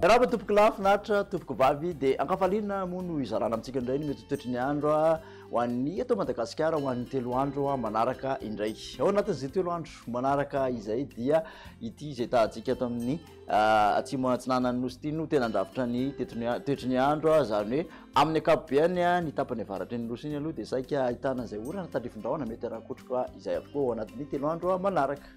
Raha tompoko lafinaritra tompoko vavy dia ankafaliana moa no izarana amintsika indray ny mety toetry ny andro ho an'ny ato Madagasikara ho an'ny 3 andro manaraka indray. Ao anatin'izay 3 andro manaraka izay dia ity izay tahantsika ato amin'ny atsimo antsinanan'ny nosy ity no tena andrafitra ny toetry ny andro izany hoe amin'ny ankapobeny ny tapany avaratra ny nosy iny aloha dia saika ahitana izay orana tandrifondrahona mety rahakotroka izay avokoa ao anatin'ny 3 andro manaraka.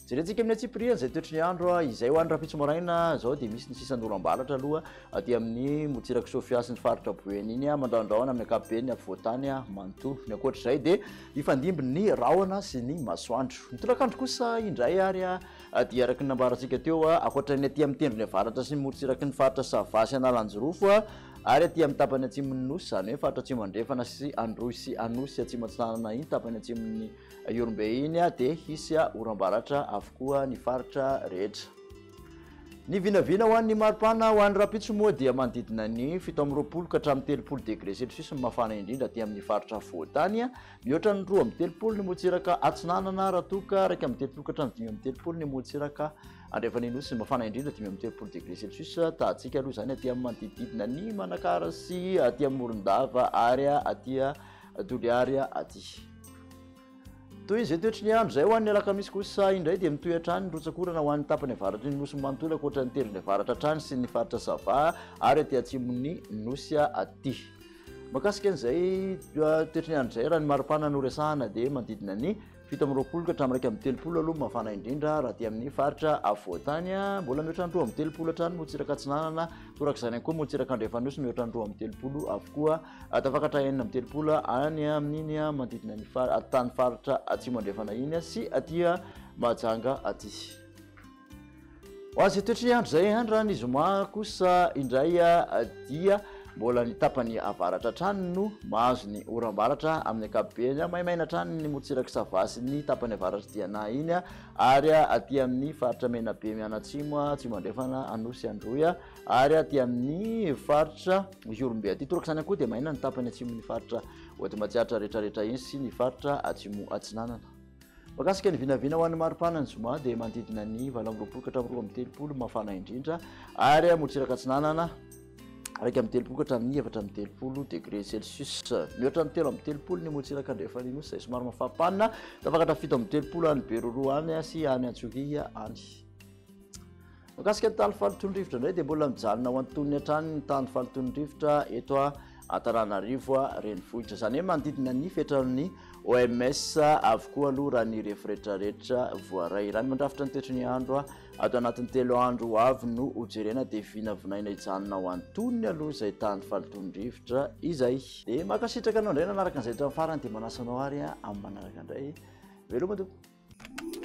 Jerentsika amin'ny Atsipriana izay toetry ny andro izay ho an'ny rapitso moraina zao dia misy ny sisan'oram-balatra aloha aty amin'ny motsiraka Sofia sy ny faritra Boeny iny mandraondraona amin'ny ankapobeny afovoantany manontolo. Ny ankoatr'izay dia ifandimby ny rahona sy ny masoandro. Ny tolakandro kosa indray ary dia araka ny nambarantsika teo ankoatra ny aty amin'ny tendrony avaratra sy ny motsiraka ny faritra Sava sy Analanjorofo ary aty amin'ny tapany atsimon'ny nosy izany hoe faritra atsimo andrefana sy androy anosy atsimo antsinanana iny tapany atsimon'ny Iorombe iny dia hisy oram-baratra avokoa ny faritra rehetra. Ny vinavina ho an'ny maripana ho an'ny rapitso moa dia manodidina ny 7 ka hatramin'ny 30 degré celsius mafana indrindra aty amin'ny faritra afovoantany, mihoatra ny 2 ny motsiraka atsinanana raha toka raika amin'ny 30 ka hatramin'ny 5 ny motsiraka andrefana nosy mafana indrindra 30 degré celsius tahantsika aloha izany aty amin'ny manodidina ny Manakara sy aty amin'ny Morondava ary aty Toliary aty. Toy izay toetry ny andro izay ho an'ny alakamisy kosa indray dia mitohy hatrany ny rotsakorana ho an'ny tapany avaratra ny nosy manontolo ankoatra ny tendrony avaratra hatrany sy ny faritra Sava ary aty atsimon'ny nosy aty. Makasika an'izay toetry ny andro izay raha ny maripana no resahana dia manodidina ny 7 ka hatramin'ny 30 aloha mafana indrindra raha aty amin'ny faritra afovoantany mbola mihoatra ny 30 hatrany motsiraka atsinanana torak'izany koa motsiraka andrefana nosy mihoatra ny 30 avokoa tafakatra 30 any amin'iny manodidina ny tany faritra atsimo andrefana iny sy aty Mahajanga aty. Ho an'izay toetry ny andro izay andra ny zoma kosa indray dia mbola ny tapany avaratra hatrany no mahazo ny oram-baratra amin'ny ankapobeny maimaina hatrany ny motsiraka Sava sy ny tapany avaratra Diana iny ary aty amin'ny faritra Menabe mianatsimo atsimo andrefana anosy androy ary aty amin'ny faritra Iorombe aty torak'izany koa dia maina ny tapany atsimon'ny faritra Hoatimatsiatra rehetrarehetra iny sy ny faritra atsimo atsinanana. Makasika ny vinavina ho an'ny maripana ny zoma dia manodidina ny 20 ka hatramin'ny 30 mafana indrindra ary motsiraka atsinanana raika amin'ny 30 ka hatramin'ny 4 degré celsius mihoatra ny 3 ny motsiraka andrefana nosy izay somary mafapana tafakatra 7 any Beroro any sy any Antsohiya any. Makasika ny tany falitondrivotra indray dia mbola mijalona ho antonony hatrany ny tany falitondrivotra eto Antananarivo renivohitra izany hoe manodidina ny fiatran'ny OMS avokoa aloha raha ny rehetrarehetra voaray. Raha ny mandrafitra ny toetry ny andro ato anatin'ny 3 andro ho avy no hojerena dia vinavinaina hijanona ho antonony aloha izay tany falitondrivotra izay. Dia makasitraka anao indray nanaraka an'izay hatramin'ny farany dia manasanao ary amin'ny manaraka indray veloma tompoko.